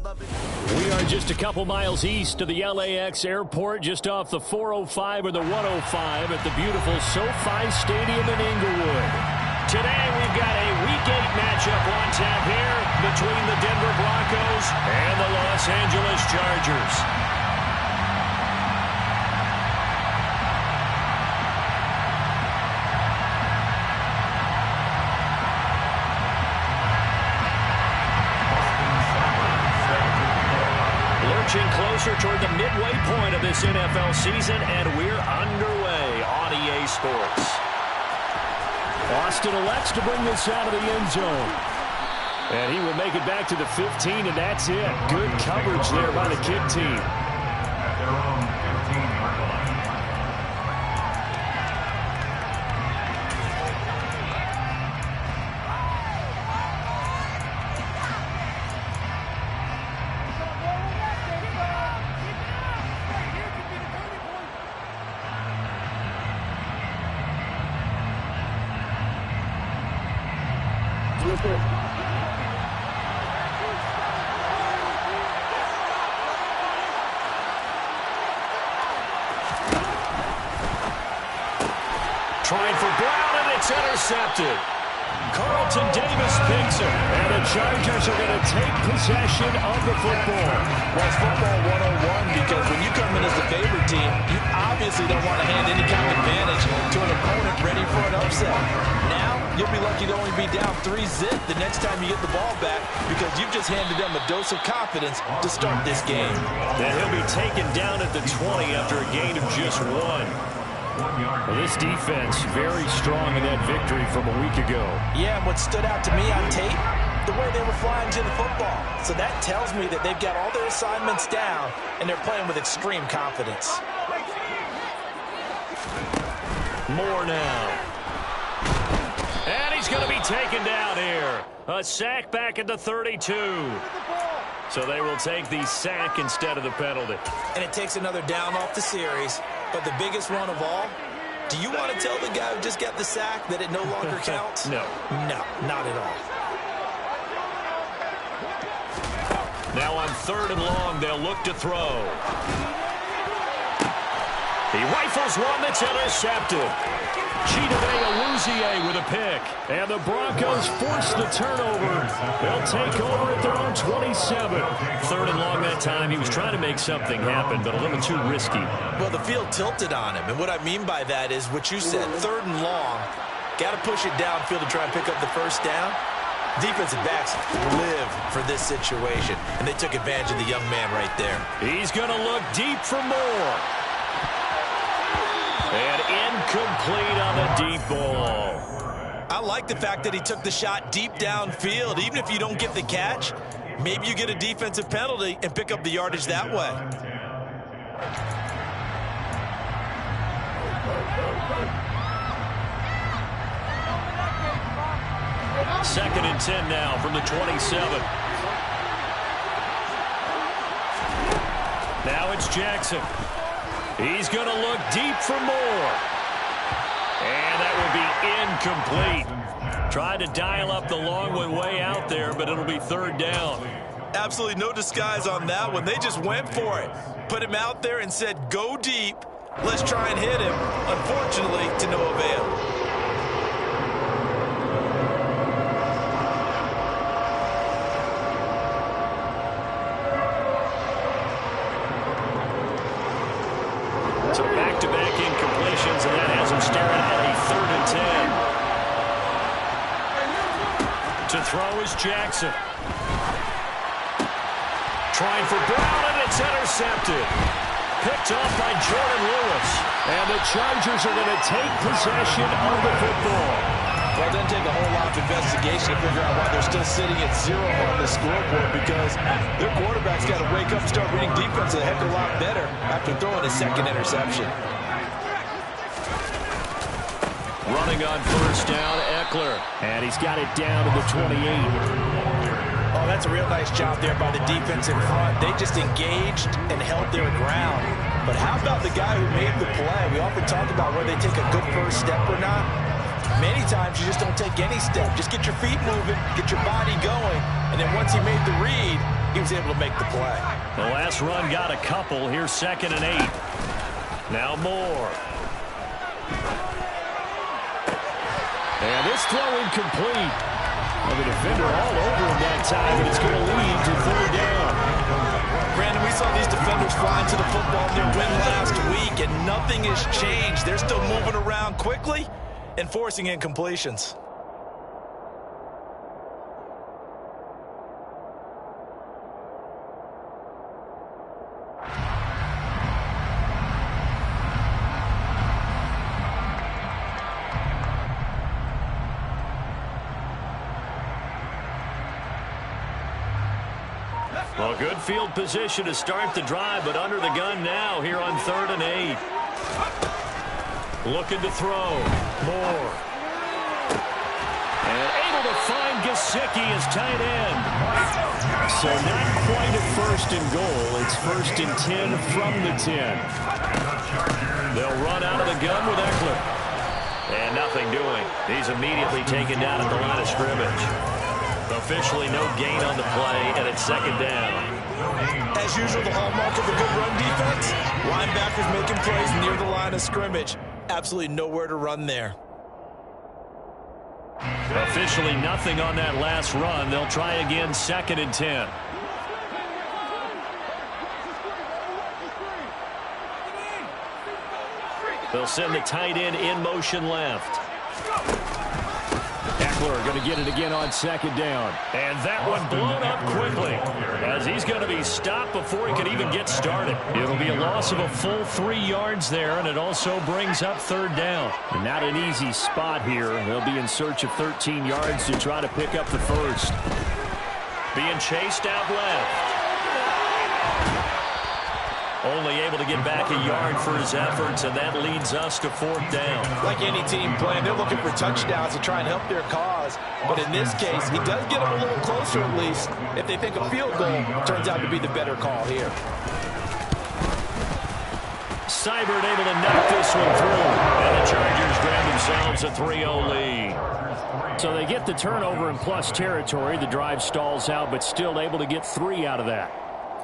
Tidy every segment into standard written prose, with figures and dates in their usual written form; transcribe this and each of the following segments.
We are just a couple miles east of the LAX airport, just off the 405 or the 105 at the beautiful SoFi Stadium in Inglewood. Today we've got a Week 8 matchup on tap here between the Denver Broncos and the Los Angeles Chargers. Closer toward the midway point of this NFL season, and we're underway on EA Sports. Austin elects to bring this out of the end zone. And he will make it back to the 15, and that's it. Good coverage there by the kick team. Trying for Brown, and it's intercepted. Carlton Davis picks it, and the Chargers are going to take possession of the football. Well, it's football 101 because when you come in as the favorite team, you obviously don't want to hand any kind of advantage to an opponent ready for an upset. Now, you'll be lucky to only be down 3-zip the next time you get the ball back because you've just handed them a dose of confidence to start this game. And he'll be taken down at the 20 after a gain of just 1. Well, this defense very strong in that victory from a week ago. Yeah, and what stood out to me on tape, the way they were flying to the football. So that tells me that they've got all their assignments down, and they're playing with extreme confidence. More now. And he's going to be taken down here. A sack back at the 32. So they will take the sack instead of the penalty. And it takes another down off the series. But the biggest one of all, do you want to tell the guy who just got the sack that it no longer counts? No. No, not at all. Now on 3rd and long, they'll look to throw. He rifles one that's intercepted. Chidobe with a pick. And the Broncos force the turnover. They'll take over at their own 27. 3rd and long that time. He was trying to make something happen, but a little too risky. Well, the field tilted on him. And what I mean by that is what you said, 3rd and long. Got to push it downfield to try and pick up the first down. Defensive backs live for this situation. And they took advantage of the young man right there. He's going to look deep for more. And incomplete on the deep ball. I like the fact that he took the shot deep downfield. Even if you don't get the catch, maybe you get a defensive penalty and pick up the yardage that way. Second and 10 now from the 27. Now it's Jackson. He's going to look deep for more. And that will be incomplete. Tried to dial up the long one way out there, but it'll be 3rd down. Absolutely no disguise on that one. They just went for it. Put him out there and said, go deep. Let's try and hit him. Unfortunately, to no avail. So back-to-back incompletions, and that has him staring at a 3rd and 10. To throw is Jackson. Trying for Brown, and it's intercepted. Picked off by Jordan Lewis. And the Chargers are going to take possession of the football. Well, it doesn't take a whole lot of investigation to figure out why they're still sitting at 0 on the scoreboard because their quarterback's got to wake up and start reading defense a heck of a lot better after throwing his 2nd interception. Running on 1st down, Eckler. And he's got it down to the 28. Oh, that's a real nice job there by the defense in front. They just engaged and held their ground. But how about the guy who made the play? We often talk about whether they take a good first step or not. Many times you just don't take any step. Just get your feet moving, get your body going, and then once he made the read, he was able to make the play. The last run got a couple. Here's 2nd and 8. Now Moore. And this throw incomplete. Well, the defender all over him that time, and it's going to lead to 3rd down. Brandon, we saw these defenders flying to the football in their win last week, and nothing has changed. They're still moving around quickly and forcing incompletions. Well, good field position to start the drive, but under the gun now here on 3rd and 8. Looking to throw. Moore. And able to find Gesicki as tight end. So not quite at 1st and goal. It's 1st and 10 from the 10. They'll run out of the gun with Eckler. And nothing doing. He's immediately taken down at the line of scrimmage. Officially no gain on the play, and it's 2nd down. As usual, the hallmark of a good run defense, linebackers making plays near the line of scrimmage. Absolutely nowhere to run there. Officially nothing on that last run. They'll try again, 2nd and 10. They'll send the tight end in motion left. Eckler going to get it again on 2nd down. And that one blown up quickly as he's going to be stopped before he can even get started. It'll be a loss of a full 3 yards there, and it also brings up 3rd down. And not an easy spot here. They'll be in search of 13 yards to try to pick up the first. Being chased out left. Only able to get back a yard for his efforts, and that leads us to 4th down. Like any team playing, they're looking for touchdowns to try and help their cause. But in this case, he does get them a little closer at least. If they think a field goal turns out to be the better call here. Seibert able to knock this one through. And the Chargers grab themselves a 3-0 lead. So they get the turnover in plus territory. The drive stalls out, but still able to get 3 out of that.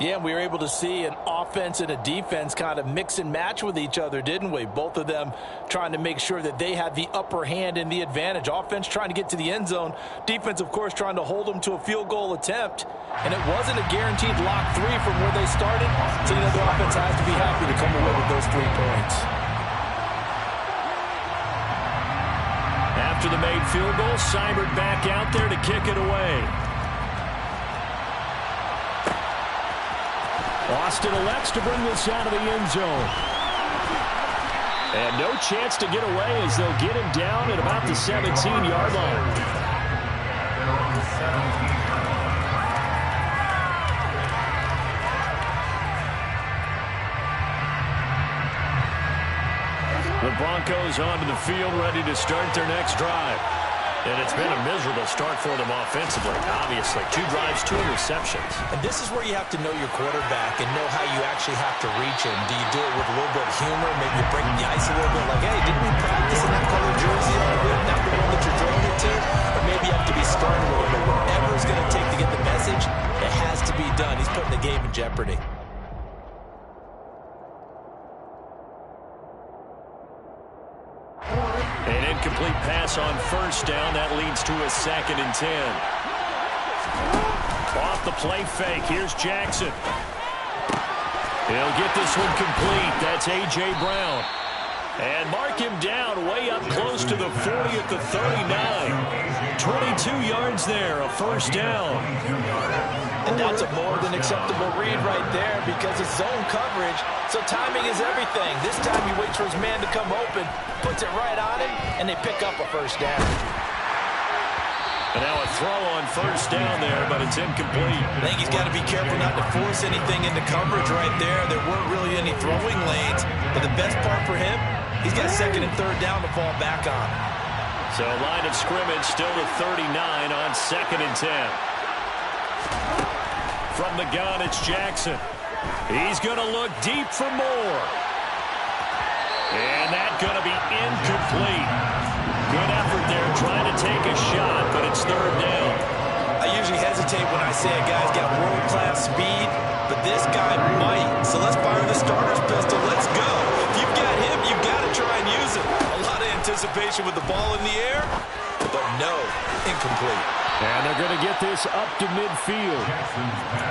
Yeah, we were able to see an offense and a defense kind of mix and match with each other, didn't we? Both of them trying to make sure that they had the upper hand and the advantage. Offense trying to get to the end zone. Defense, of course, trying to hold them to a field goal attempt. And it wasn't a guaranteed lock 3 from where they started. So, the offense has to be happy to come away with those 3 points. After the made field goal, Seibert back out there to kick it away. Austin elects to bring this out of the end zone. And no chance to get away as they'll get him down at about the 17-yard line. The Broncos onto the field, ready to start their next drive. And it's been a miserable start for them offensively, obviously. 2 drives, 2 interceptions. And this is where you have to know your quarterback and know how you actually have to reach him. Do you do it with a little bit of humor, maybe you break the ice a little bit, like, hey, didn't we practice in that color jersey all good, not the one that you're throwing it to? Or maybe you have to be stern with him, but whatever it's going to take to get the message, it has to be done. He's putting the game in jeopardy. An incomplete pass on 1st down. That leads to a 2nd and 10. Off the play fake. Here's Jackson. He'll get this one complete. That's A.J. Brown. And mark him down way up close to the 40 at the 39. 22 yards there, a 1st down. And that's a more than acceptable read right there because it's zone coverage, so timing is everything. This time he waits for his man to come open, puts it right on him, and they pick up a 1st down. And now a throw on 1st down there, but it's incomplete. I think he's got to be careful not to force anything into coverage right there. There weren't really any throwing lanes, but the best part for him, he's got 2nd and 3rd down to fall back on. So line of scrimmage still to 39 on 2nd and 10. From the gun, it's Jackson. He's going to look deep for more. And that's going to be incomplete. Good effort there trying to take a shot, but it's 3rd down. I usually hesitate when I say a guy's got world-class speed, but this guy might. So let's fire the starter's pistol. Let's go. If you've got him, you've got to try and use it. A lot of anticipation with the ball in the air, but no, incomplete. And they're going to get this up to midfield.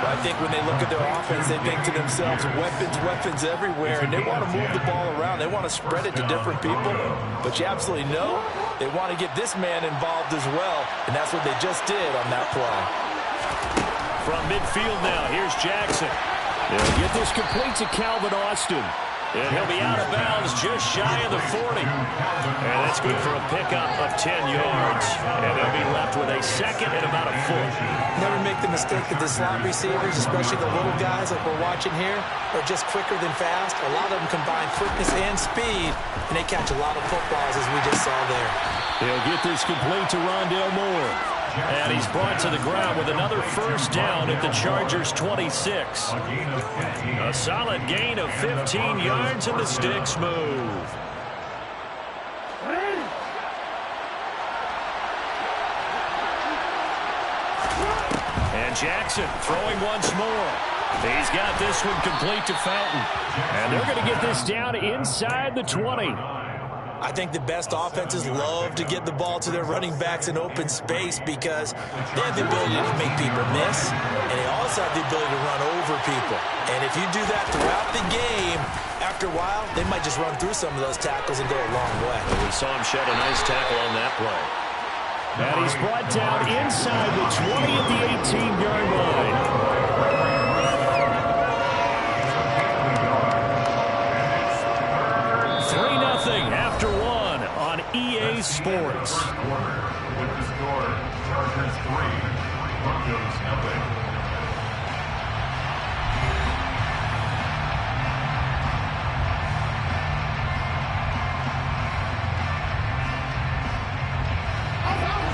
I think when they look at their offense, they think to themselves, weapons everywhere, and they want to move the ball around. They want to spread it to different people, but you absolutely know they want to get this man involved as well, and that's what they just did on that play. From midfield now, here's Jackson. They'll get this complete to Calvin Austin. And he'll be out of bounds just shy of the 40. And that's good for a pickup of 10 yards. And they'll be left with a second and about a foot. Never make the mistake that the slot receivers, especially the little guys like we're watching here, are just quicker than fast. A lot of them combine quickness and speed, and they catch a lot of footballs, as we just saw there. He'll get this complete to Rondale Moore. And he's brought to the ground with another first down at the Chargers' 26. A solid gain of 15 yards, and the sticks move. And Jackson throwing once more. He's got this one complete to Fountain. And they're going to get this down inside the 20. I think the best offenses love to get the ball to their running backs in open space because they have the ability to make people miss, and they also have the ability to run over people. And if you do that throughout the game, after a while, they might just run through some of those tackles and go a long way. And we saw him shed a nice tackle on that play. And he's brought down inside the 20 at the 18-yard line. 3-0 after one on EA Sports. With the score, Chargers 3, Broncos 0.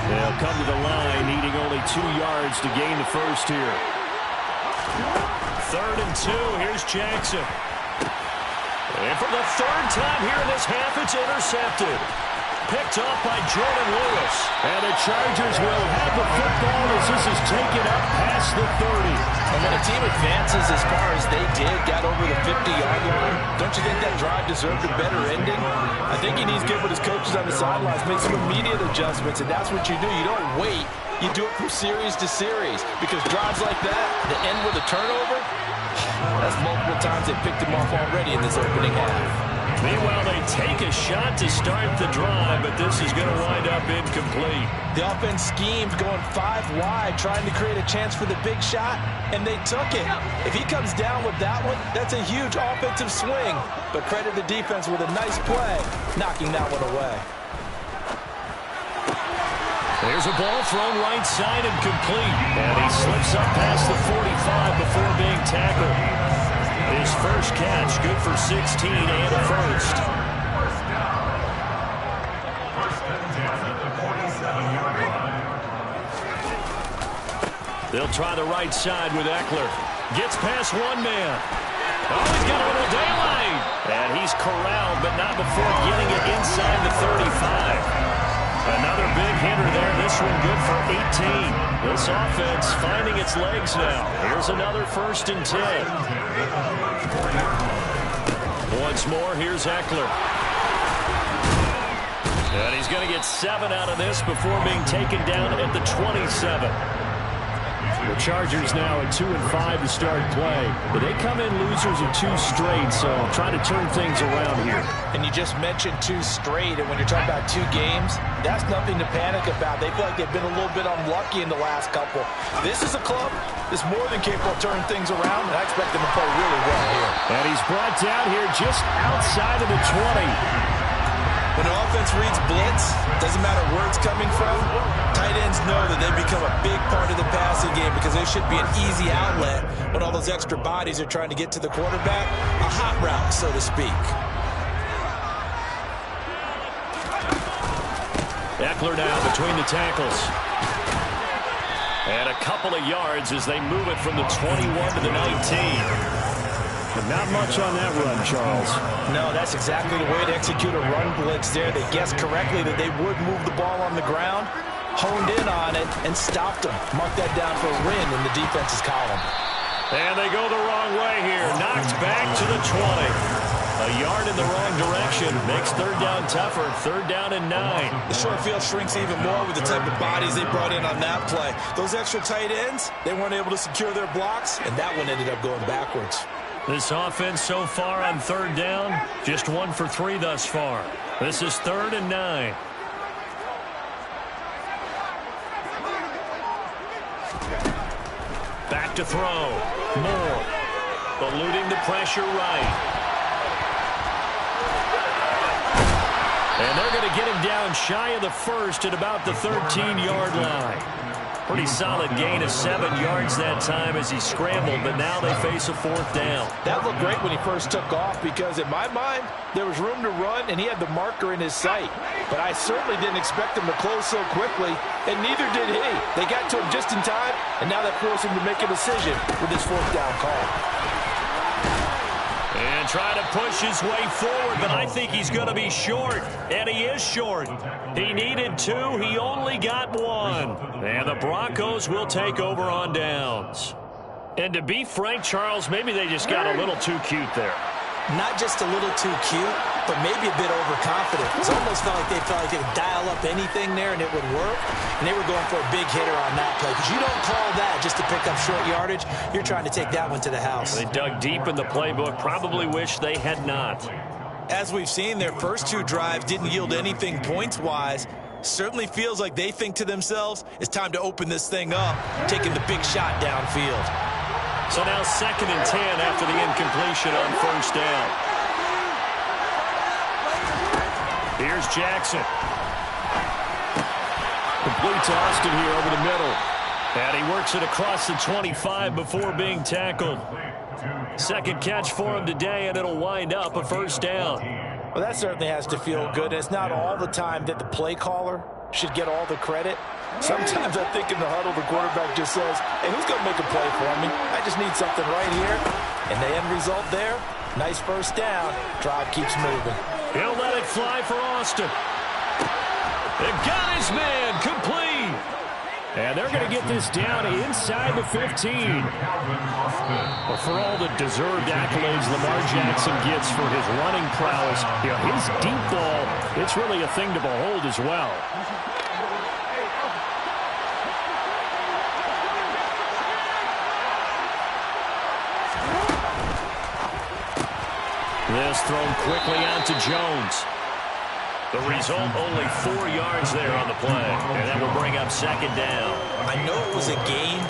They'll come to the line, needing only 2 yards to gain the first here. 3rd and 2, here's Jackson. And for the 3rd time here in this half, it's intercepted. Picked up by Jordan Lewis. And the Chargers will have the football as this is taken up past the 30. And when a team advances as far as they did, got over the 50-yard line, don't you think that drive deserved a better ending? I think he needs to get with his coaches on the sidelines, make some immediate adjustments, and that's what you do. You don't wait. You do it from series to series, because drives like that, that end with a turnover, that's multiple times they picked him off already in this opening half. Meanwhile, they take a shot to start the drive, but this is going to wind up incomplete. The offense schemed going 5 wide, trying to create a chance for the big shot, and they took it. If he comes down with that one, that's a huge offensive swing. But credit the defense with a nice play, knocking that one away. There's a ball thrown right side and complete. And he slips up past the 45 before being tackled. His first catch, good for 16 and a first. They'll try the right side with Eckler. Gets past one man. Oh, he's got a little daylight. And he's corralled, but not before getting it inside the 35. Another big hitter there. This one good for 18. This offense finding its legs now. Here's another 1st and 10. Once more, here's Eckler. And he's going to get 7 out of this before being taken down at the 27. The Chargers now at 2-5 to start play. But they come in losers of 2 straight, so trying to turn things around here. And you just mentioned 2 straight, and when you're talking about 2 games, that's nothing to panic about. They feel like they've been a little bit unlucky in the last couple. This is a club that's more than capable of turning things around, and I expect them to play really well here. And he's brought down here just outside of the 20. When the offense reads blitz, doesn't matter where it's coming from, tight ends know that they become a big part of the passing game because they should be an easy outlet when all those extra bodies are trying to get to the quarterback. A hot route, so to speak. Eckler now between the tackles. And a couple of yards as they move it from the 21 to the 19. But not much on that run, Charles. No, that's exactly the way to execute a run blitz there. They guessed correctly that they would move the ball on the ground, honed in on it and stopped him. Mark that down for a win in the defense's column. And they go the wrong way here. Knocked back to the 20. A yard in the wrong direction makes third down tougher. Third down and 9. The short field shrinks even more with the type of bodies they brought in on that play. Those extra tight ends, they weren't able to secure their blocks, and that one ended up going backwards. This offense so far on third down, just 1 for 3 thus far. This is third and 9. Back to throw. Moore. Eluding the pressure right. And they're going to get him down shy of the first at about the 13-yard line. Pretty solid gain of 7 yards that time as he scrambled, but now they face a fourth down. That looked great when he first took off because, in my mind, there was room to run and he had the marker in his sight. But I certainly didn't expect him to close so quickly, and neither did he. They got to him just in time, and now that forced him to make a decision with his fourth down call. And try to push his way forward, but I think he's going to be short. And he is short. He needed 2. He only got 1. And the Broncos will take over on downs. And to be frank, Charles, maybe they just got a little too cute there. Not just a little too cute, but maybe a bit overconfident. It almost felt like they could dial up anything there and it would work. And they were going for a big hitter on that play. Because you don't call that just to pick up short yardage. You're trying to take that one to the house. They dug deep in the playbook. Probably wish they had not. As we've seen, their first 2 drives didn't yield anything points-wise. Certainly feels like they think to themselves, it's time to open this thing up, taking the big shot downfield. So now 2nd and 10 after the incompletion on first down. Here's Jackson. Complete to Austin here over the middle. And he works it across the 25 before being tackled. Second catch for him today, and it'll wind up a first down. Well, that certainly has to feel good. It's not all the time that the play caller should get all the credit. Sometimes I think in the huddle, the quarterback just says, hey, who's going to make a play for me? I just need something right here. And the end result there, nice first down. Drive keeps moving. He'll let it fly for Austin. They got his man complete. And they're going to get this down inside the 15. Well, for all the deserved accolades Lamar Jackson gets for his running prowess, you know, his deep ball, it's really a thing to behold as well. This thrown quickly onto Jones. The result, only 4 yards there on the play. And that will bring up second down. I know it was a gain,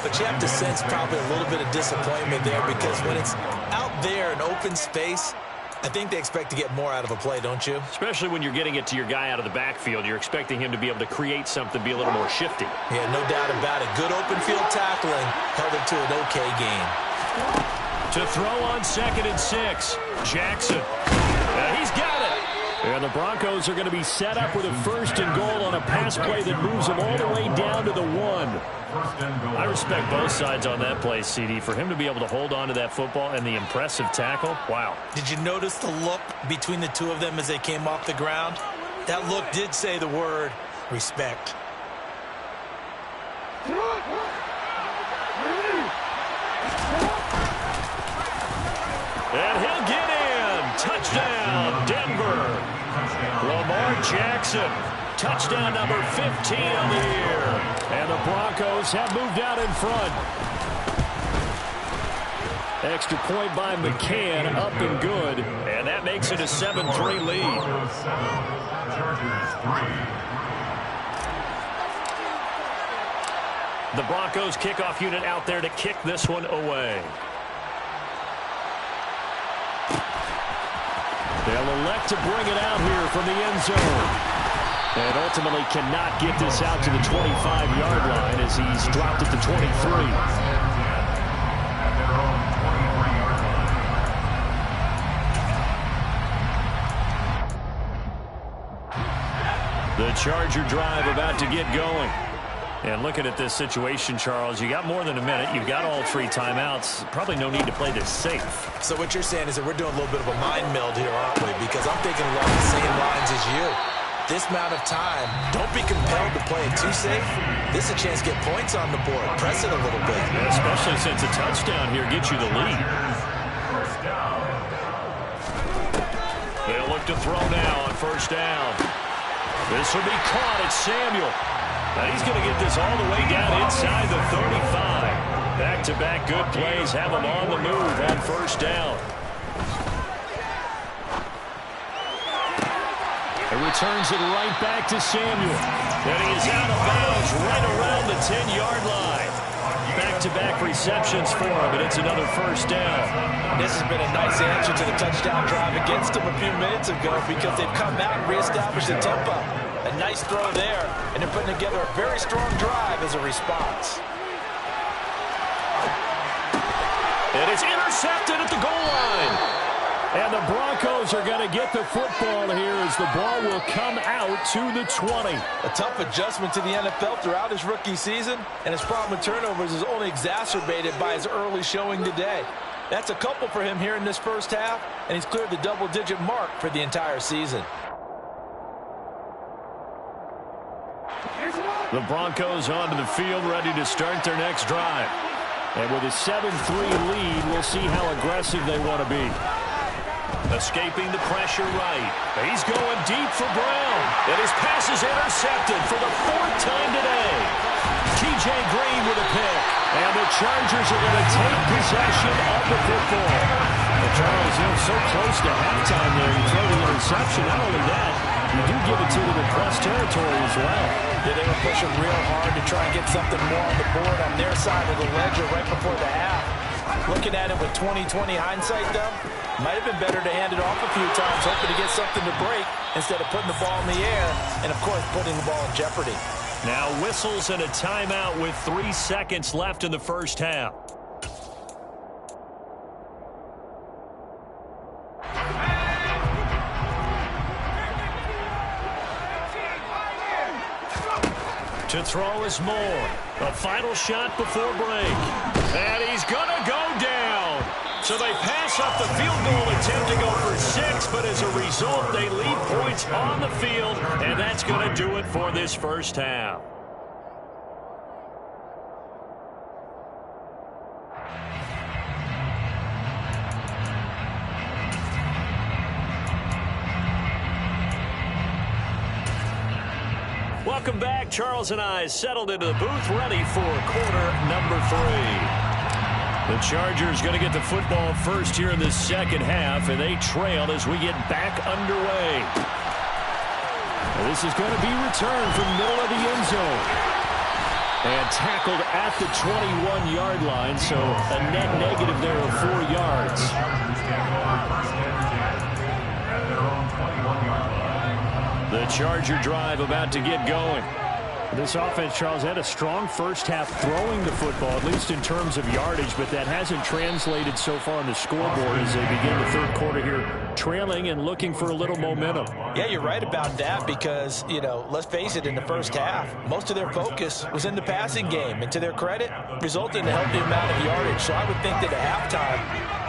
but you have to sense probably a little bit of disappointment there because when it's out there in open space, I think they expect to get more out of a play, don't you? Especially when you're getting it to your guy out of the backfield. You're expecting him to be able to create something, be a little more shifty. Yeah, no doubt about it. Good open field tackling held it to an okay gain. To throw on 2nd and 6. Jackson. He's got it. And the Broncos are going to be set up with a 1st and goal on a pass play that moves them all the way down to the 1. I respect both sides on that play, CD. For him to be able to hold on to that football and the impressive tackle, wow. Did you notice the look between the two of them as they came off the ground? That look did say the word respect. And he'll get in. Touchdown, Denver. Lamar Jackson. Touchdown number 15 on the year. And the Broncos have moved out in front. Extra point by McCann, up and good. And that makes it a 7-3 lead. The Broncos kickoff unit out there to kick this one away. They'll elect to bring it out here from the end zone. And ultimately cannot get this out to the 25-yard line as he's dropped at the 23. The Charger drive about to get going. And looking at this situation, Charles, you got more than a minute. You've got all 3 timeouts. Probably no need to play this safe. So what you're saying is that we're doing a little bit of a mind meld here, aren't we? Because I'm thinking along the same lines as you. this amount of time, don't be compelled to play it too safe. This is a chance to get points on the board. Press it a little bit. Yeah, especially since a touchdown here gets you the lead. First down. They'll look to throw now on first down. This will be caught. It's Samuel. And he's going to get this all the way down inside the 35. Back-to-back good plays have him on the move on first down. It returns it right back to Samuel. And he is out of bounds right around the 10-yard line. Back-to-back receptions for him, and it's another first down. This has been a nice answer to the touchdown drive against them a few minutes ago because they've come out and reestablished the tempo. A nice throw there, and they're putting together a very strong drive as a response. And it's intercepted at the goal line. And the Broncos are going to get the football here as the ball will come out to the 20. A tough adjustment to the NFL throughout his rookie season, and his problem with turnovers is only exacerbated by his early showing today. That's a couple for him here in this first half, and he's cleared the double-digit mark for the entire season. The Broncos onto the field, ready to start their next drive. And with a 7-3 lead, we'll see how aggressive they want to be. Escaping the pressure right. He's going deep for Brown. And his pass is intercepted for the 4th time today. T.J. Green with a pick. And the Chargers are going to take possession of the football. And Charles, so close to halftime there. You throw the interception. Not only that, you do give it to them in plus territory as well. Yeah, they were pushing real hard to try and get something more on the board on their side of the ledger right before the half. Looking at it with 20/20 hindsight, though, might have been better to hand it off a few times, hoping to get something to break instead of putting the ball in the air and, of course, putting the ball in jeopardy. Now whistles and a timeout with 3 seconds left in the first half. To throw is Moore. A final shot before break. And he's going to go down. So they pass up the field goal attempt to go for 6, but as a result, they leave points on the field, and that's going to do it for this first half. Welcome back. Charles and I settled into the booth, ready for quarter number 3. The Chargers going to get the football first here in the second half, and they trail as we get back underway. Now this is going to be returned from the middle of the end zone. And tackled at the 21-yard line, so a net negative there of 4 yards. The Charger drive about to get going. This offense, Charles, had a strong first half throwing the football, at least in terms of yardage, but that hasn't translated so far on the scoreboard as they begin the third quarter here, trailing and looking for a little momentum. Yeah, you're right about that because, let's face it, in the first half, most of their focus was in the passing game, and to their credit, resulted in a healthy amount of yardage. So I would think that at halftime,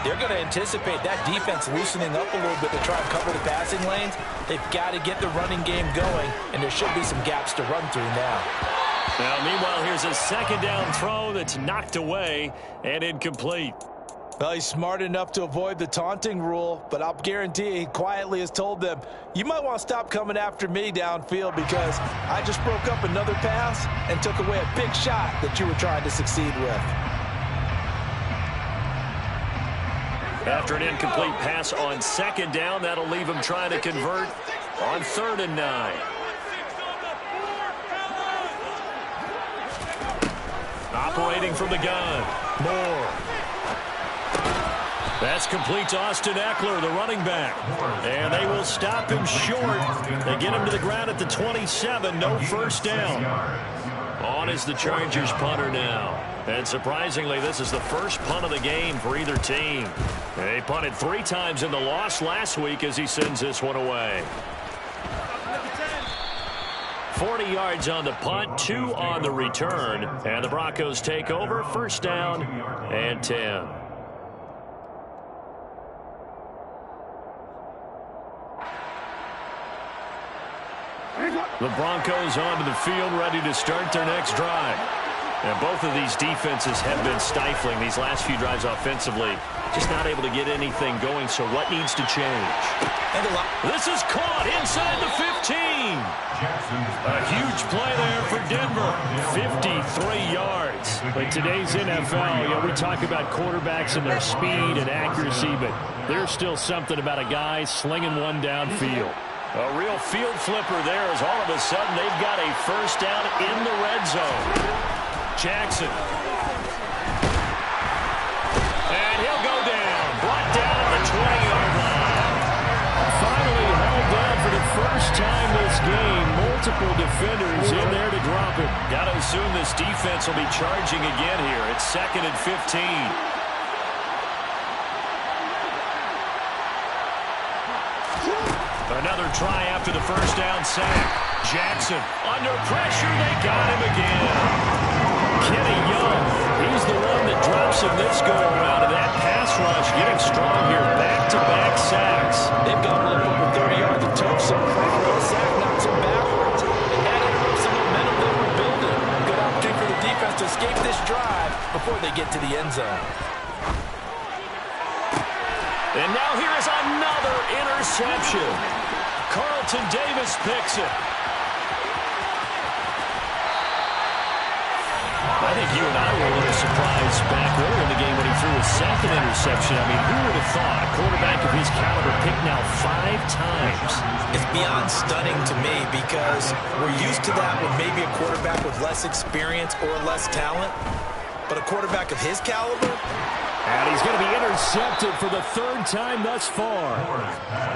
they're going to anticipate that defense loosening up a little bit to try and cover the passing lanes. They've got to get the running game going, and there should be some gaps to run through now. Now, meanwhile, here's a second down throw that's knocked away and incomplete. Well, he's smart enough to avoid the taunting rule, but I'll guarantee he quietly has told them, you might want to stop coming after me downfield because I just broke up another pass and took away a big shot that you were trying to succeed with. After an incomplete pass on second down, that'll leave him trying to convert on 3rd and 9. Operating from the gun. Moore. That's complete to Austin Eckler, the running back. And they will stop him short. They get him to the ground at the 27. No first down. On is the Chargers punter now. And surprisingly, this is the first punt of the game for either team. They punted 3 times in the loss last week as he sends this one away. 40 yards on the punt, 2 on the return. And the Broncos take over, first down and 10. The Broncos onto the field, ready to start their next drive. And both of these defenses have been stifling these last few drives offensively. Just not able to get anything going, so what needs to change? This is caught inside the 15. A huge play there for Denver. 53 yards. In today's NFL, we talk about quarterbacks and their speed and accuracy, but there's still something about a guy slinging one downfield. A real field flipper there as all of a sudden they've got a first down in the red zone. Jackson. And he'll go down. Brought down at the 20-yard line. Finally held down for the first time this game. Multiple defenders in there to drop it. Got to assume this defense will be charging again here. It's 2nd and 15. Another try after the first down sack. Jackson under pressure. They got him again. Kenny Young, he's the one that drops him this go-around. And that pass rush getting strong here. Back-to-back sacks. They've got him up over 30 yards of touch, so the sack knocks him backwards. And that interrupts the momentum they were building. Good opportunity for the defense to escape this drive before they get to the end zone. And now here is another interception. Carlton Davis picks it. I think you and I were a little surprised back early in the game when he threw his 2nd interception. I mean, who would have thought a quarterback of his caliber picked now 5 times? It's beyond stunning to me because we're used to that with maybe a quarterback with less experience or less talent. But a quarterback of his caliber? And he's going to be intercepted for the 3rd time thus far.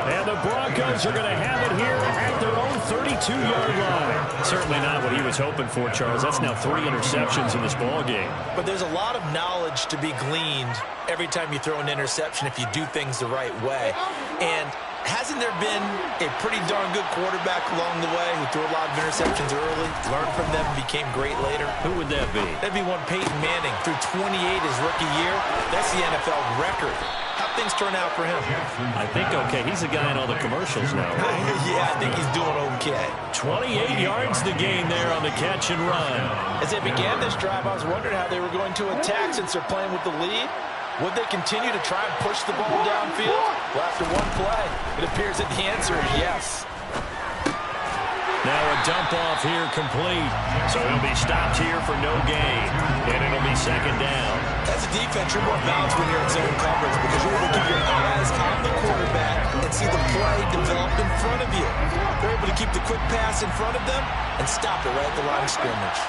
And the Broncos are going to have it here at their own 32-yard line. Certainly not what he was hoping for, Charles. That's now 3 interceptions in this ballgame. But there's a lot of knowledge to be gleaned every time you throw an interception if you do things the right way. And hasn't there been a pretty darn good quarterback along the way who threw a lot of interceptions early, learned from them, and became great later? Who would that be? That'd be one Peyton Manning. Threw 28 his rookie year. That's the NFL record. How'd things turn out for him? I think okay. He's the guy in all the commercials now, right? Yeah, I think he's doing okay. 28 yards the gain there on the catch and run. As they began this drive, I was wondering how they were going to attack since they're playing with the lead. Would they continue to try and push the ball downfield? Well, after one play, it appears that the answer is yes. Now a dump off here complete. So he'll be stopped here for no gain. And it'll be 2nd down. As a defense, you're more balanced when you're in zone coverage because you're able to keep your eyes on the quarterback and see the play develop in front of you. They're able to keep the quick pass in front of them and stop it right at the line of scrimmage.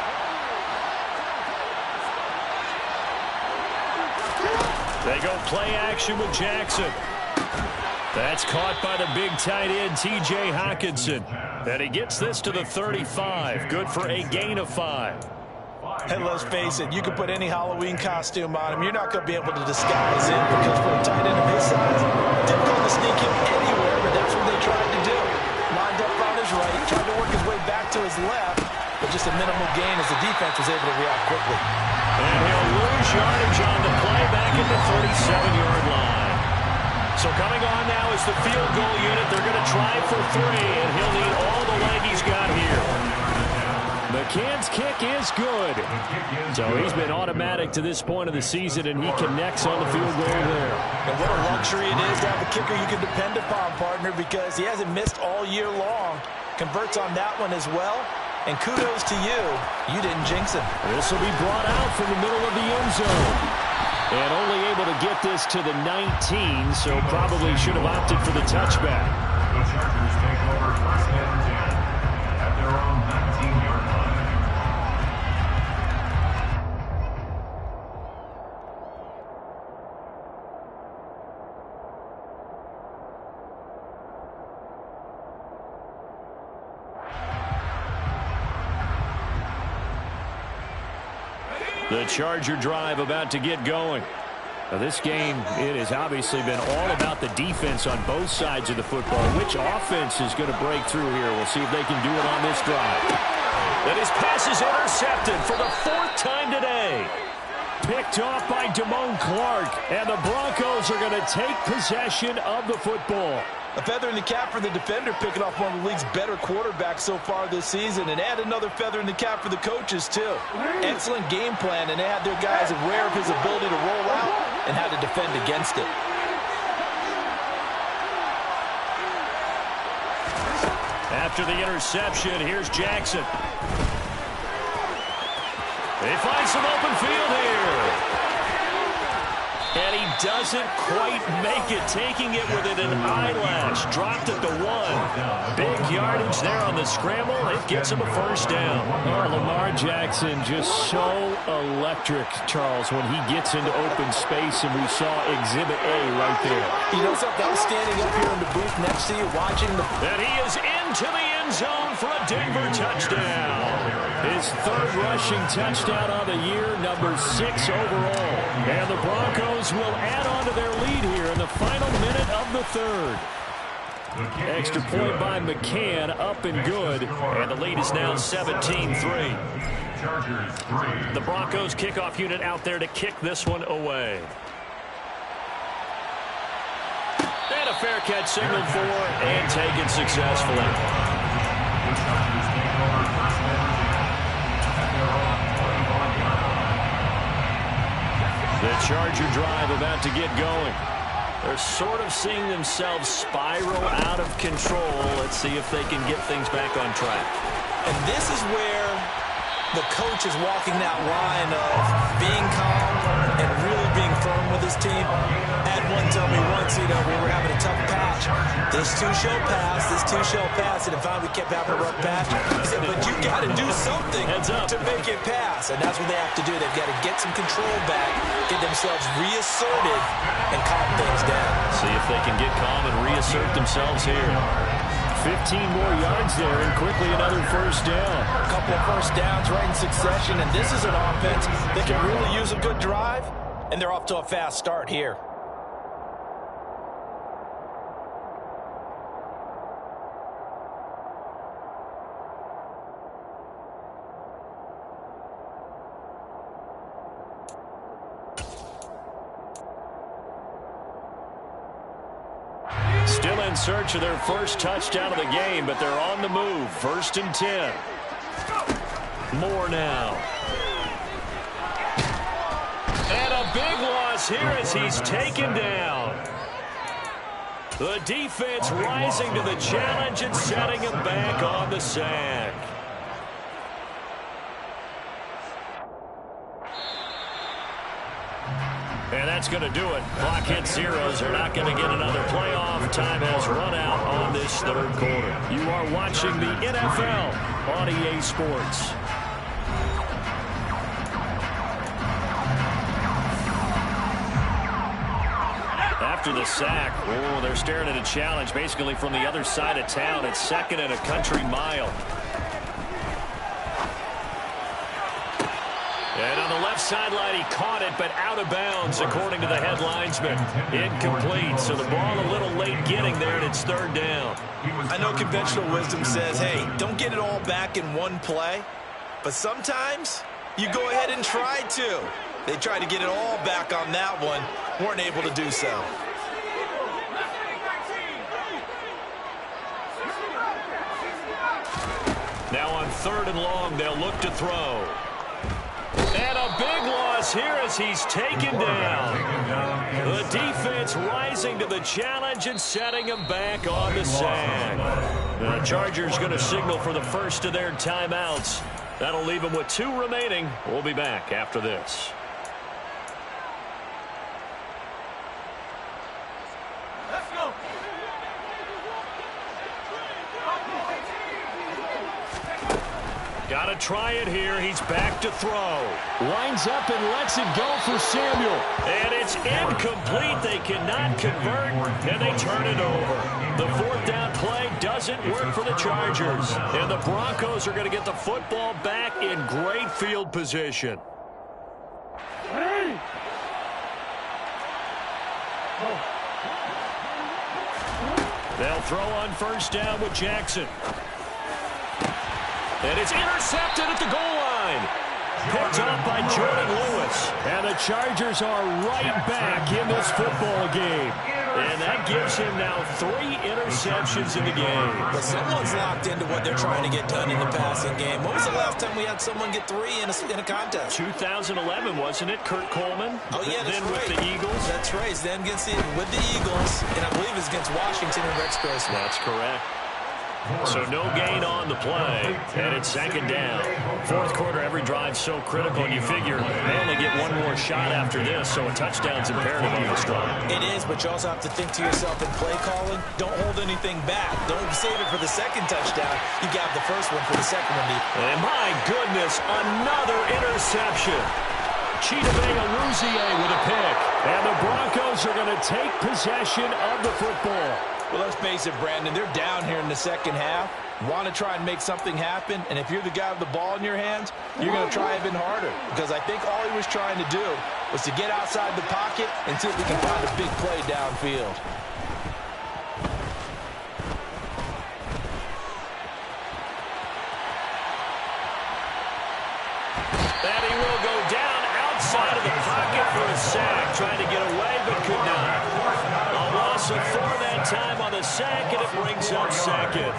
They go play action with Jackson. That's caught by the big tight end, T.J. Hockenson. And he gets this to the 35. Good for a gain of 5. And let's face it, you can put any Halloween costume on him. You're not going to be able to disguise it because for a tight end of his size, difficult to sneak him anywhere, but that's what they tried to do. Lined up on his right, tried to work his way back to his left, but just a minimal gain as the defense was able to react quickly. And he'll lose yardage on the play back at the 37-yard line. So coming on now is the field goal unit. They're going to try for 3, and he'll need all the leg he's got here. McCann's kick is good. So he's been automatic to this point of the season, and he connects on the field goal there. And what a luxury it is to have a kicker you can depend upon, partner, because he hasn't missed all year long. Converts on that one as well. And kudos to you. You didn't jinx him. This will be brought out from the middle of the end zone. And only able to get this to the 19, so probably should have opted for the touchback. The Chargers take over 1st and 10 at their own 19-yard line. The Charger drive about to get going. Now this game, it has obviously been all about the defense on both sides of the football. Which offense is going to break through here? We'll see if they can do it on this drive. And his pass is intercepted for the 4th time today. Picked off by Damone Clark, and the Broncos are going to take possession of the football. A feather in the cap for the defender, picking off one of the league's better quarterbacks so far this season, and add another feather in the cap for the coaches, too. Excellent game plan, and they had their guys aware of his ability to roll out and how to defend against it. After the interception, here's Jackson. They find some open field here. And he doesn't quite make it, taking it within an eyelash. Dropped at the 1. Big yardage there on the scramble. It gets him a first down. Oh, Lamar Jackson just so electric, Charles, when he gets into open space, and we saw Exhibit A right there. You know something? I was standing up here in the booth next to you watching the... And he is into the end zone for a Denver touchdown. His third rushing touchdown of the year, number 6 overall. And the Broncos will add on to their lead here in the final minute of the third. Extra point by McCann, up and good. And the lead is now 17-3. The Broncos kickoff unit out there to kick this one away. And a fair catch signaled for and taken successfully. The Charger drive about to get going. They're sort of seeing themselves spiral out of control. Let's see if they can get things back on track. And this is where the coach is walking that line of being calm and really being firm with his team. Had one tell me once, we were having a tough patch. This two shall pass, this two shall pass. And finally we kept having a rough patch. He said, but you got to do something to make it pass. And that's what they have to do. They've got to get some control back, get themselves reasserted, and calm things down. See if they can get calm and reassert themselves here. 15 more yards there, and quickly another first down. A couple of first downs right in succession, and this is an offense that can really use a good drive, and they're off to a fast start here. Still in search of their first touchdown of the game, but they're on the move. 1st and 10. More now. And a big loss here as he's taken down. The defense rising to the challenge and setting him back on the sack. And that's going to do it. Clock hits zeros. They're not going to get another playoff. Time has run out on this third quarter. You are watching the NFL on EA Sports. After the sack, they're staring at a challenge basically from the other side of town. It's 2nd and a country mile. And on the left sideline, he caught it, but out of bounds, according to the head linesman. Incomplete, so the ball a little late getting there, and it's 3rd down. I know conventional wisdom says, hey, don't get it all back in one play. But sometimes you go ahead and try to. They tried to get it all back on that one, weren't able to do so. Now on 3rd and long, they'll look to throw. And a big loss here as he's taken down. The defense rising to the challenge and setting him back on the sack. The Chargers going to signal for the first of their timeouts. That'll leave them with 2 remaining. We'll be back after this. Got to try it here. He's back to throw. Lines up and lets it go for Samuel. And it's incomplete. They cannot convert, and they turn it over. The 4th down play doesn't work for the Chargers. And the Broncos are going to get the football back in great field position. They'll throw on 1st down with Jackson. And it's intercepted at the goal line. Picked up by Jordan Lewis. And the Chargers are right back in this football game. And that gives him now 3 interceptions in the game. But someone's locked into what they're trying to get done in the passing game. When was the last time we had someone get 3 in a contest? 2011, wasn't it? Kurt Coleman. Oh, yeah, that's then right. with the Eagles. That's right. Then with the Eagles, and I believe it's against Washington and Rex Grossman. That's correct. So no gain on the play, and it's second down. Fourth quarter, every drive so critical, and you figure they only get one more shot after this, so a touchdown's imperative on this drive. It is, but you also have to think to yourself in play calling, don't hold anything back. Don't save it for the second touchdown. You got the first one for the second one. And my goodness, another interception. Chidobe Awuzie with a pick, and the Broncos are going to take possession of the football. Well, let's face it, Brandon, they're down here in the second half. Want to try and make something happen, and if you're the guy with the ball in your hands, you're going to try even harder, because I think all he was trying to do was to get outside the pocket and see if we can find a big play downfield. And he will go down outside of the pocket for a sack, trying to get away but could not. A loss of 4 that time on the sack, and it brings up second.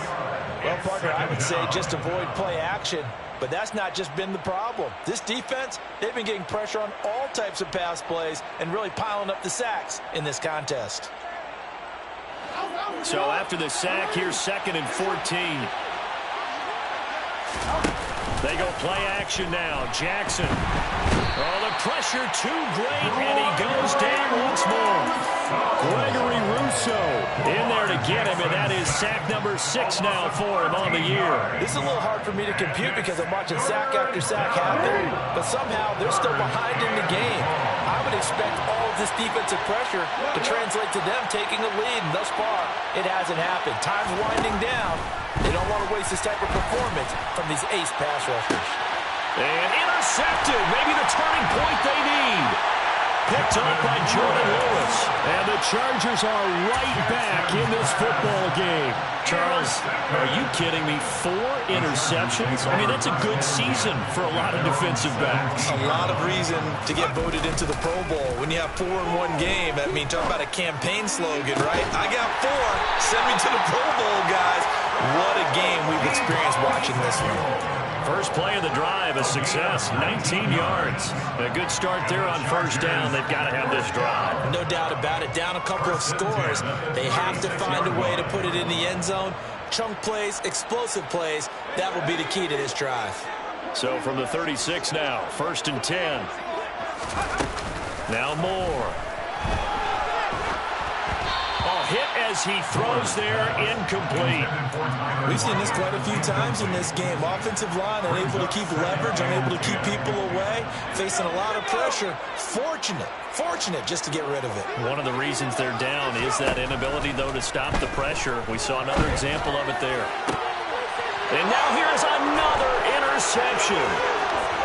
Well, partner, I would say just avoid play action, but that's not just been the problem. This defense, they've been getting pressure on all types of pass plays and really piling up the sacks in this contest. So after the sack, here's 2nd and 14. They go play action now. Jackson. Oh, the pressure too great, and he goes down once more. Gregory Rousseau in there to get him, and that is sack number 6 now for him on the year. This is a little hard for me to compute because I'm watching sack after sack happen, but somehow they're still behind in the game. I would expect all of this defensive pressure to translate to them taking a lead, and thus far, it hasn't happened. Time's winding down. They don't want to waste this type of performance from these ace pass rushers. And intercepted. Maybe the turning point they need. Picked up by Jordan Lewis. And the Chargers are right back in this football game. Charles, are you kidding me? 4 interceptions? I mean, that's a good season for a lot of defensive backs. A lot of reason to get voted into the Pro Bowl. When you have 4 in one game, I mean, talk about a campaign slogan, right? I got 4. Send me to the Pro Bowl, guys. What a game we've experienced watching this one. First play of the drive, a success, 19 yards. A good start there on first down. They've got to have this drive. No doubt about it. Down a couple of scores. They have to find a way to put it in the end zone. Chunk plays, explosive plays. That will be the key to this drive. So from the 36 now, 1st and 10. Now Moore. Hit as he throws there, incomplete. We've seen this quite a few times in this game. Offensive line unable to keep leverage, unable to keep people away, facing a lot of pressure. Fortunate just to get rid of it. One of the reasons they're down is that inability, though, to stop the pressure. We saw another example of it there. And now here's another interception.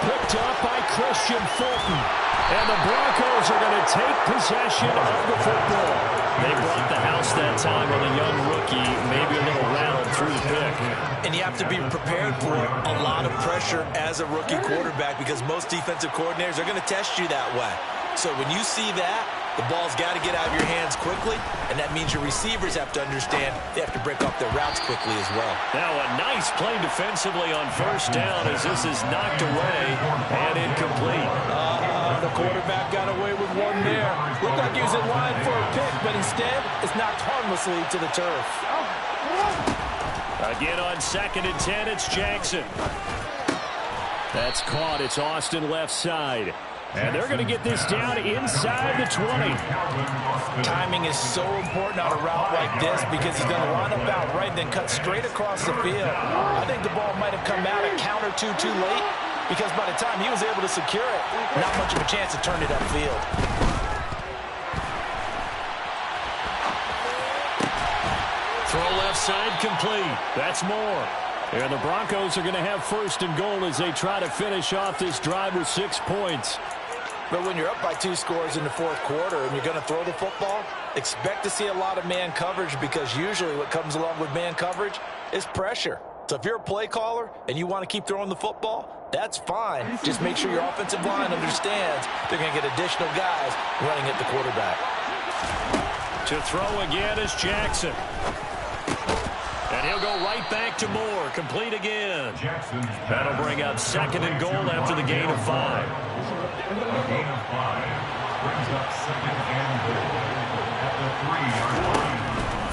Picked up by Christian Fulton. And the Broncos are going to take possession of the football. They brought the house that time with a young rookie, maybe a little rattled through the pick. And you have to be prepared for a lot of pressure as a rookie quarterback because most defensive coordinators are going to test you that way. So when you see that, the ball's got to get out of your hands quickly, and that means your receivers have to understand they have to break off their routes quickly as well. Now a nice play defensively on first down as this is knocked away and incomplete. The quarterback got away with one there. Looked like he was in line for a pick, but instead it's knocked harmlessly to the turf. Again on 2nd and 10, it's Jackson. That's caught. It's Austin left side. And they're going to get this down inside the 20. Timing is so important on a route like this because he's going to line up out right and then cut straight across the field. I think the ball might have come out a count or two too late because by the time he was able to secure it, not much of a chance to turn it upfield. Throw left side complete. That's Moore. And the Broncos are going to have 1st and goal as they try to finish off this drive with 6 points. But when you're up by 2 scores in the 4th quarter and you're going to throw the football, expect to see a lot of man coverage because usually what comes along with man coverage is pressure. So if you're a play caller and you want to keep throwing the football, that's fine. Just make sure your offensive line understands they're going to get additional guys running at the quarterback. To throw again is Jackson. And he'll go right back to Moore. Complete again. That'll bring up 2nd and goal after the gain of 5. A gain of 5 brings up 2nd and goal at the 3-yard line.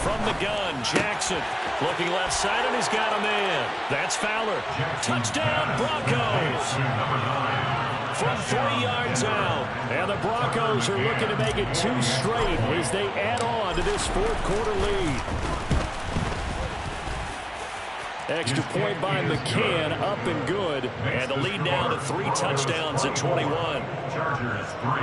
From the gun, Jackson looking left side, and he's got a man. That's Fowler. Touchdown, Broncos. From 3 yards out. And the Broncos are looking to make it 2 straight as they add on to this 4th quarter lead. Extra point by McCann, up and good. And the lead now to 3 touchdowns at 21. Chargers 3.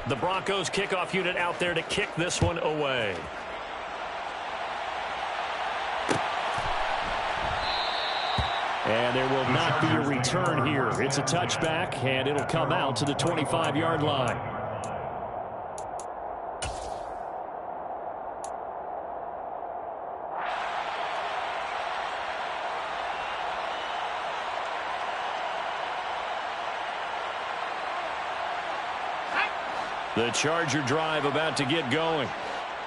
The Broncos kickoff unit out there to kick this one away. And there will not be a return here. It's a touchback, and it'll come out to the 25-yard line. The Charger drive about to get going.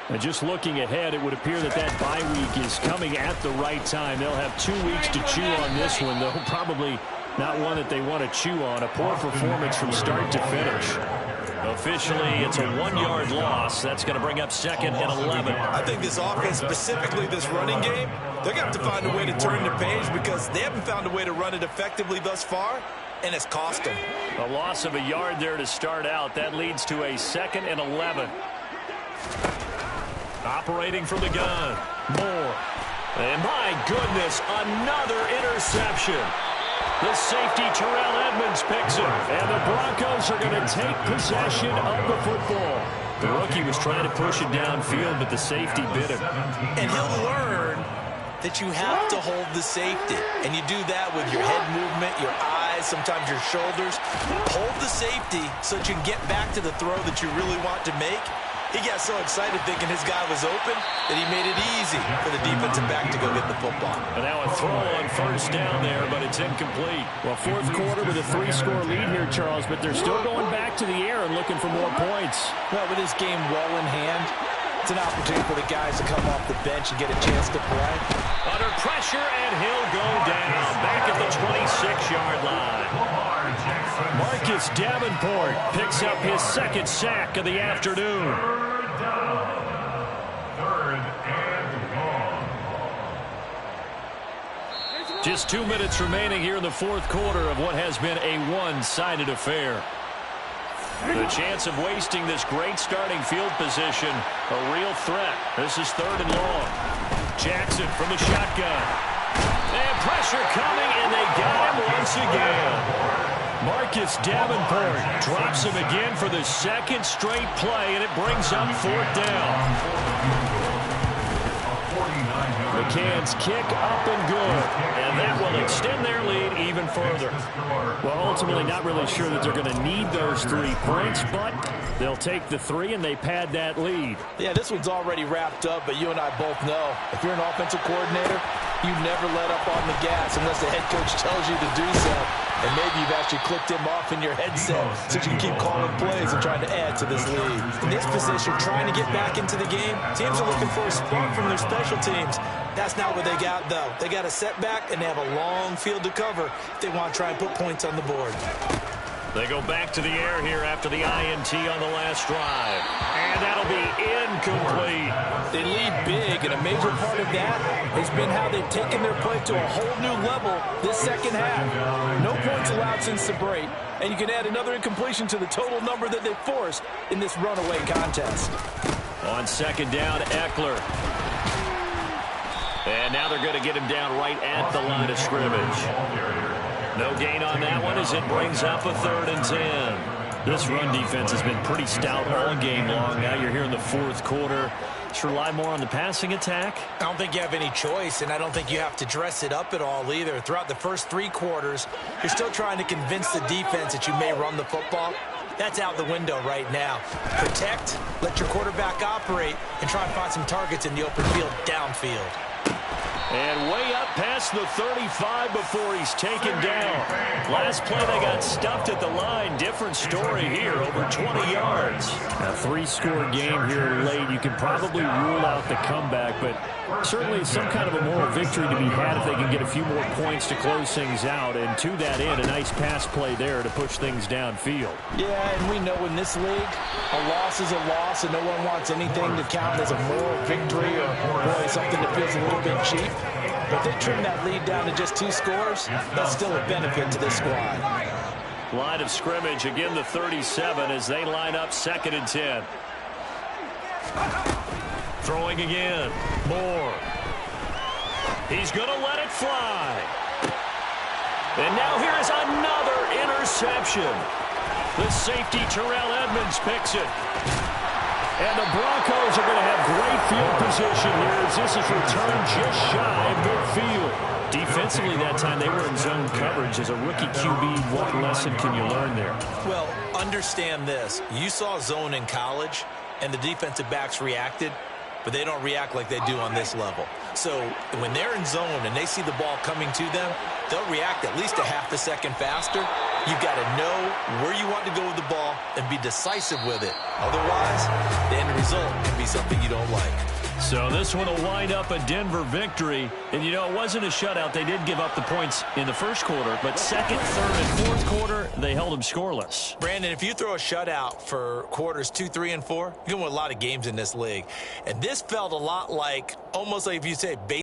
And just looking ahead, it would appear that that bye week is coming at the right time. They'll have 2 weeks to chew on this one, though probably not one that they want to chew on. A poor performance from start to finish. Officially, it's a 1-yard loss. That's going to bring up 2nd and 11. I think this offense, specifically this running game, they're going to have to find a way to turn the page because they haven't found a way to run it effectively thus far, and it's cost them. A loss of a yard there to start out. That leads to a 2nd and 11. Operating from the gun. Moore. And my goodness, another interception. The safety, Terrell Edmonds, picks it. And the Broncos are going to take possession of the football. The rookie was trying to push it downfield, but the safety bit him. And he'll learn that you have to hold the safety. And you do that with your head movement, your eyes, sometimes your shoulders. Hold the safety so that you can get back to the throw that you really want to make. He got so excited thinking his guy was open that he made it easy for the defensive back to go get the football. And now a throw on first down there, but it's incomplete. Well, 4th quarter with a 3-score lead here, Charles, but they're still going back to the air and looking for more points. Well, with this game well in hand, it's an opportunity for the guys to come off the bench and get a chance to play. Under pressure, and he'll go down back at the 26-yard line. Marcus Davenport picks up his 2nd sack of the afternoon. Third and long. Just 2 minutes remaining here in the 4th quarter of what has been a one-sided affair. The chance of wasting this great starting field position, a real threat. This is 3rd and long. Jackson from the shotgun. And pressure coming, and they got him once again. Marcus Davenport drops him again for the 2nd straight play, and it brings up 4th down. McCann's kick up and good, and that will extend their lead even further. Well, ultimately not really sure that they're going to need those 3 points, but they'll take the 3 and they pad that lead. Yeah, this one's already wrapped up, but you and I both know if you're an offensive coordinator, you never let up on the gas unless the head coach tells you to do so. And maybe you've actually clicked him off in your headset so you can keep calling plays and trying to add to this lead. In this position, trying to get back into the game, teams are looking for a spark from their special teams. That's not what they got, though. They got a setback, and they have a long field to cover if they want to try and put points on the board. They go back to the air here after the INT on the last drive. And that'll be incomplete. They lead big, and a major part of that has been how they've taken their play to a whole new level this 2nd half. No points allowed since the break, and you can add another incompletion to the total number that they forced in this runaway contest. On 2nd down, Eckler. And now they're going to get him down right at the line of scrimmage. No gain on that one as it brings up a 3rd and 10. This run defense has been pretty stout all game long. Now you're here in the fourth quarter. Should rely more on the passing attack? I don't think you have any choice, and I don't think you have to dress it up at all either. Throughout the first 3 quarters, you're still trying to convince the defense that you may run the football. That's out the window right now. Protect, let your quarterback operate, and try and find some targets in the open field downfield. And way up past the 35 before he's taken down. Last play, they got stuffed at the line. Different story here, over 20 yards. A 3-score game here late. You can probably rule out the comeback, but certainly some kind of a moral victory to be had if they can get a few more points to close things out. And to that end, a nice pass play there to push things downfield. Yeah, and we know in this league, a loss is a loss, and no one wants anything to count as a moral victory or boy, something that feels a little bit cheap. But they trim that lead down to just 2 scores. That's still a benefit to this squad. Line of scrimmage, again the 37 as they line up 2nd and 10. Throwing again. Moore. He's going to let it fly. And now here's another interception. The safety, Terrell Edmonds, picks it. And the Broncos are going to have great field position here as this is returned just shy of midfield. Defensively that time, they were in zone coverage. As a rookie QB, what lesson can you learn there? Well, understand this. You saw zone in college, and the defensive backs reacted, but they don't react like they do on this level. So when they're in zone and they see the ball coming to them, they'll react at least a half a second faster. You've got to know where you want to go with the ball and be decisive with it. Otherwise, the end result can be something you don't like. So this one will wind up a Denver victory. And, you know, it wasn't a shutout. They did give up the points in the first quarter. But 2nd, 3rd, and 4th quarter, they held them scoreless. Brandon, if you throw a shutout for quarters 2, 3, and 4, you're going to win a lot of games in this league. And this felt a lot like, almost like if you say